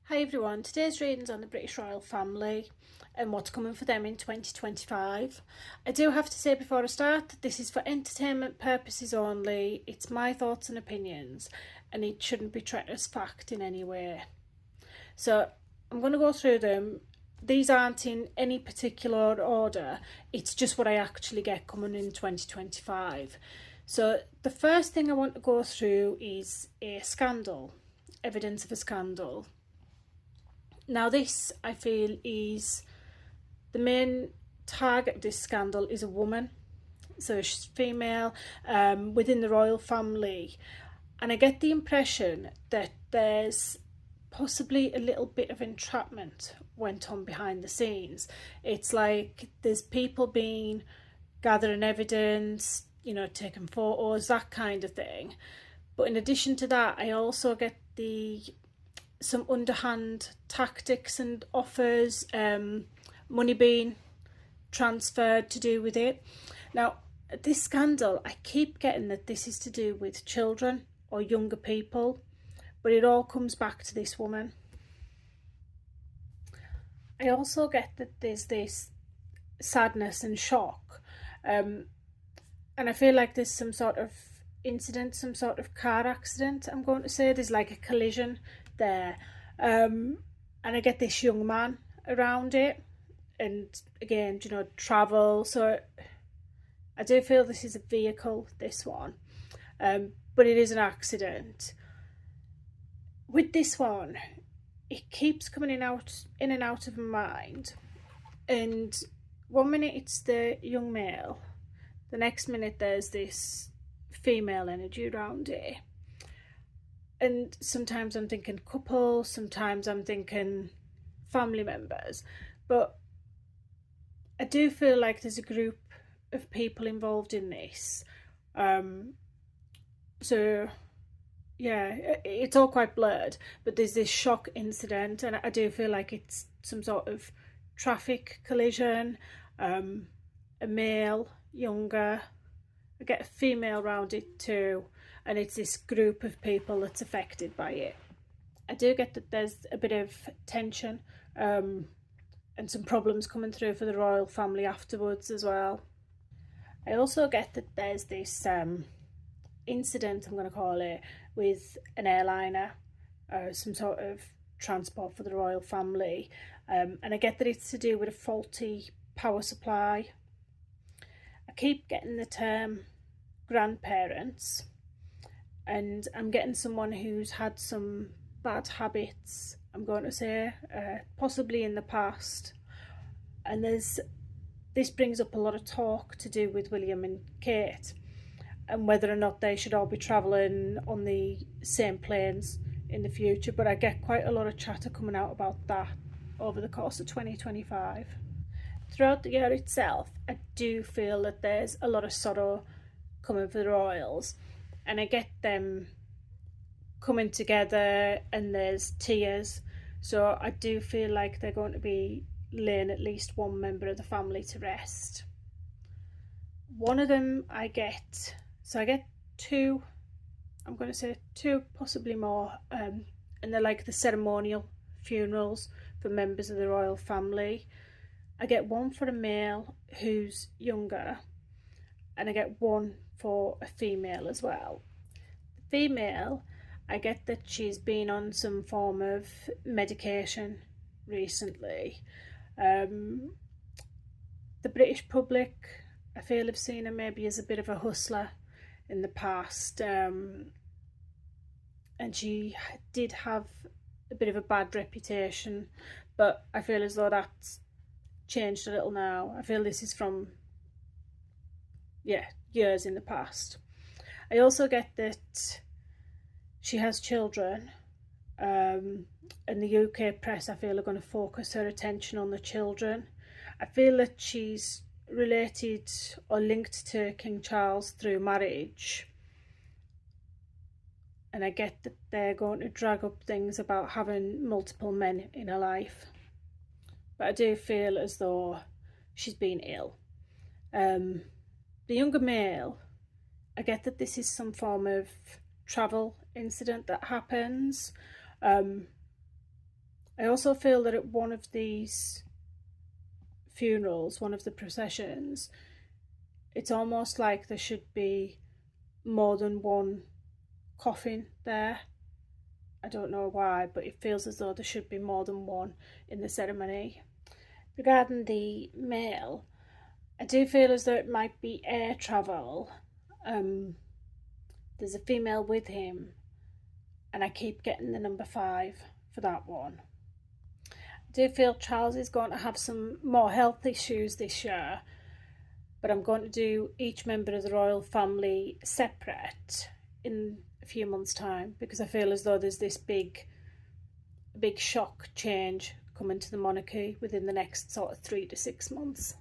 Hi everyone, today's reading's on the British royal family and what's coming for them in 2025. I do have to say before I start that this is for entertainment purposes only. It's my thoughts and opinions and it shouldn't be treated as fact in any way. So I'm going to go through them. These aren't in any particular order, it's just what I actually get coming in 2025. So the first thing I want to go through is a scandal, evidence of a scandal. Now this, I feel, is the main target of this scandal is a woman. So she's female within the royal family. And I get the impression that there's possibly a little bit of entrapment went on behind the scenes. It's like there's people being gathering evidence, taking photos, that kind of thing. But in addition to that, I also get some underhand tactics and offers, money being transferred to do with it. Now, this scandal, I keep getting that this is to do with children or younger people, but it all comes back to this woman. I also get that there's this sadness and shock, and I feel like there's some sort of incident, some sort of car accident, I'm going to say. There's like a collision there, and I get this young man around it, and again, travel. So I do feel this is a vehicle, this one, but it is an accident. With this one, it keeps coming in and out of my mind, and one minute it's the young male, the next minute there's this female energy around it. And sometimes I'm thinking couple, sometimes I'm thinking family members, but I do feel like there's a group of people involved in this. So yeah, it's all quite blurred, but there's this shock incident, and I do feel like it's some sort of traffic collision. A male, younger, I get a female around it too, and it's this group of people that's affected by it. I do get that there's a bit of tension, and some problems coming through for the royal family afterwards as well. I also get that there's this incident, I'm going to call it, with an airliner, some sort of transport for the royal family, and I get that it's to do with a faulty power supply. I keep getting the term grandparents, and I'm getting someone who's had some bad habits, I'm going to say, possibly in the past. And this brings up a lot of talk to do with William and Kate and whether or not they should all be travelling on the same planes in the future. But I get quite a lot of chatter coming out about that over the course of 2025. Throughout the year itself, I do feel that there's a lot of sorrow coming for the royals, and I get them coming together and there's tears. So I do feel like they're going to be laying at least one member of the family to rest. One of them I get two, I'm going to say two, possibly more, and they're like the ceremonial funerals for members of the royal family. I get one for a male who's younger, and I get one for a female as well. The female, I get that she's been on some form of medication recently. The British public, I feel, have seen her maybe as a bit of a hustler in the past, and she did have a bit of a bad reputation, but I feel as though that's changed a little now. I feel this is from years in the past. I also get that she has children, and the UK press, I feel, are going to focus her attention on the children. I feel that she's related or linked to King Charles through marriage, and I get that they're going to drag up things about having multiple men in her life, but I do feel as though she's been ill. The younger male, I get that this is some form of travel incident that happens. I also feel that at one of these funerals, one of the processions, it's almost like there should be more than one coffin there. I don't know why, but it feels as though there should be more than one in the ceremony. Regarding the male, I do feel as though it might be air travel. There's a female with him, and I keep getting the number 5 for that one. I do feel Charles is going to have some more health issues this year, but I'm going to do each member of the royal family separate in a few months' time, because I feel as though there's this big shock change coming to the monarchy within the next sort of 3 to 6 months.